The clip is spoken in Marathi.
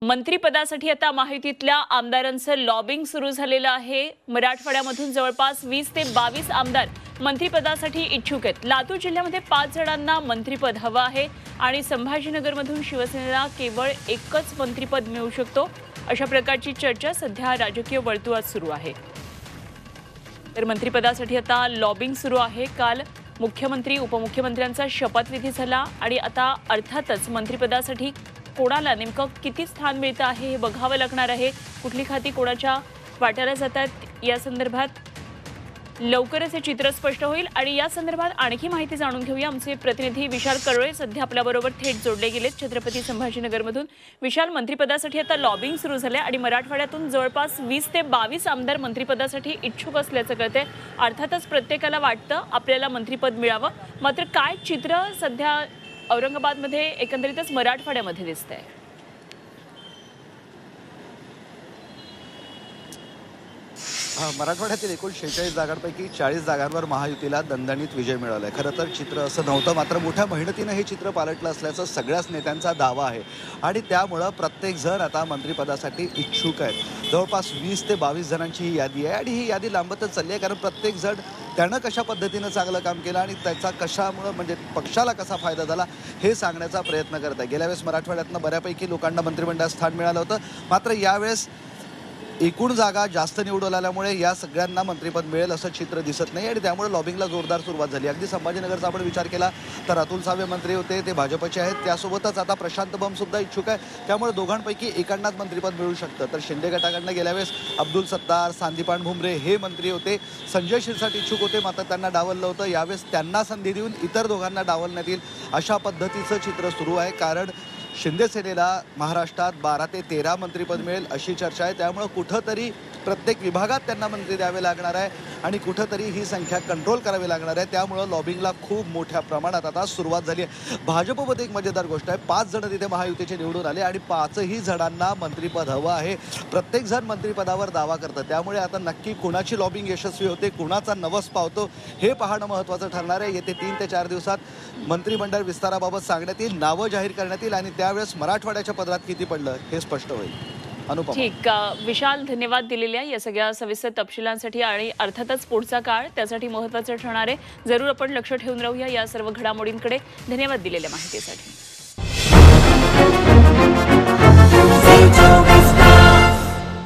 मंत्रिपदासाठी आता महायुतीतल्या आमदारांचं लॉबिंग सुरू झालेलं आहे। मराठवाड्यामधून जवळपास 20 ते 22 आमदार मंत्रिपदासाठी इच्छुक आहेत। लातूर जिल्ह्यामध्ये 5 जणांना मंत्रिपद हवं आहे आणि संभाजीनगरमधून शिवसेनेला केवळ एकच मंत्रिपद मिळू शकतो, अशा प्रकारची चर्चा सध्या राजकीय वर्तुळात सुरू आहे। तर मंत्रिपदासाठी आता लॉबिंग सुरू आहे। काल मुख्यमंत्री उपमुख्यमंत्र्यांचा शपथविधी झाला आणि आता अर्थातच मंत्रिपदासाठी कोणाला नेमकं किती स्थान मिळतं आहे हे बघावं लागणार आहे। कुठली खाती कोणाच्या वाट्याला जातात या संदर्भात लवकरच हे चित्र स्पष्ट होईल आणि या संदर्भात आणखी माहिती जाणून घेऊया। आमचे प्रतिनिधी विशाल करोळे सध्या आपल्याबरोबर थेट जोडले गेलेत छत्रपती संभाजीनगरमधून। विशाल, मंत्रिपदासाठी आता लॉबिंग सुरू झाले आणि मराठवाड्यातून जवळपास 20 ते 22 आमदार मंत्रिपदासाठी इच्छुक असल्याचं कळतंय। अर्थातच प्रत्येकाला वाटतं आपल्याला मंत्रिपद मिळावं, मात्र काय चित्र सध्या औरंगाबादमध्ये एकंदरीतच मराठवाड्यामध्ये दिसतंय? मराठवाड्यातील एकूण 46 जागांपैकी 40 जागांवर महायुतीला दणदणीत विजय मिळाला आहे। खरं तर चित्र असं नव्हतं, मात्र मोठ्या मेहनतीनं हे चित्र पालटलं असल्याचं सगळ्याच नेत्यांचा दावा आहे आणि त्यामुळं प्रत्येक जण आता मंत्रिपदासाठी इच्छुक आहेत। जवळपास 20 ते 22 जणांची ही यादी आहे आणि ही यादी लांबतच चालली आहे, कारण प्रत्येक जण त्यानं कशा पद्धतीनं चांगलं काम केलं आणि त्याचा कशामुळं म्हणजे पक्षाला कसा फायदा झाला हे सांगण्याचा प्रयत्न करत आहे। गेल्या वेळेस मराठवाड्यातनं बऱ्यापैकी लोकांना मंत्रिमंडळात स्थान मिळालं होतं, मात्र यावेळेस एकूण जागा जास्त निवडून आल्यामुळे या सगळ्यांना मंत्रिपद मिळेल असं चित्र दिसत नाही आणि त्यामुळे लॉबिंगला जोरदार सुरुवात झाली। अगदी संभाजीनगरचा आपण विचार केला तर अतुल सावे मंत्री होते, ते भाजपचे आहेत। त्यासोबतच आता प्रशांत बंब सुद्धा इच्छुक आहे, त्यामुळे दोघांपैकी एकांनाच मंत्रिपद मिळू शकतं। तर शिंदे गटाकडनं गेल्या वेळेस अब्दुल सत्तार, संदीपान भुमरे हे मंत्री होते, संजय शिरसाट इच्छुक होते, मात्र त्यांना डावललं होतं। यावेळेस त्यांना संधी देऊन इतर दोघांना डावलण्यात येईल अशा पद्धतीचं चित्र सुरू आहे, कारण शिंदे सेनेला महाराष्ट्रात 12 ते 13 मंत्रिपद मिळेल अशी चर्चा आहे। त्यामुळे कुठंतरी प्रत्येक विभागात त्यांना मंत्री द्यावे लागणार आहे आणि कुठंतरी ही संख्या कंट्रोल करावी लागणार आहे। त्यामुळे लॉबिंगला खूप मोठ्या प्रमाणात आता सुरुवात झाली आहे। भाजपमध्ये एक मजेदार गोष्ट आहे, 5 जण तिथे महायुतीचे निवडून आले आणि 5ही जणांना मंत्रिपद हवं आहे। प्रत्येक जण मंत्रिपदावर दावा करतं, त्यामुळे आता नक्की कुणाची लॉबिंग यशस्वी होते, कुणाचा नवस पावतो हे पाहणं महत्त्वाचं ठरणार आहे। येते 3 ते 4 दिवसात मंत्रिमंडळ विस्ताराबाबत सांगण्यात येईल, नावं जाहीर करण्यात येईल आणि त्यावेळेस मराठवाड्याच्या पदरात किती पडलं हे स्पष्ट होईल। ठीक, विशाल, धन्यवाद दिलेल्या या सगळ्या सविस्तर तपशिलांसाठी आणि अर्थातच पुढचा काळ त्यासाठी महत्त्वाचं ठरणार आहे। जरूर आपण लक्ष ठेवून राहूया या सर्व घडामोडींकडे। धन्यवाद दिलेल्या माहितीसाठी।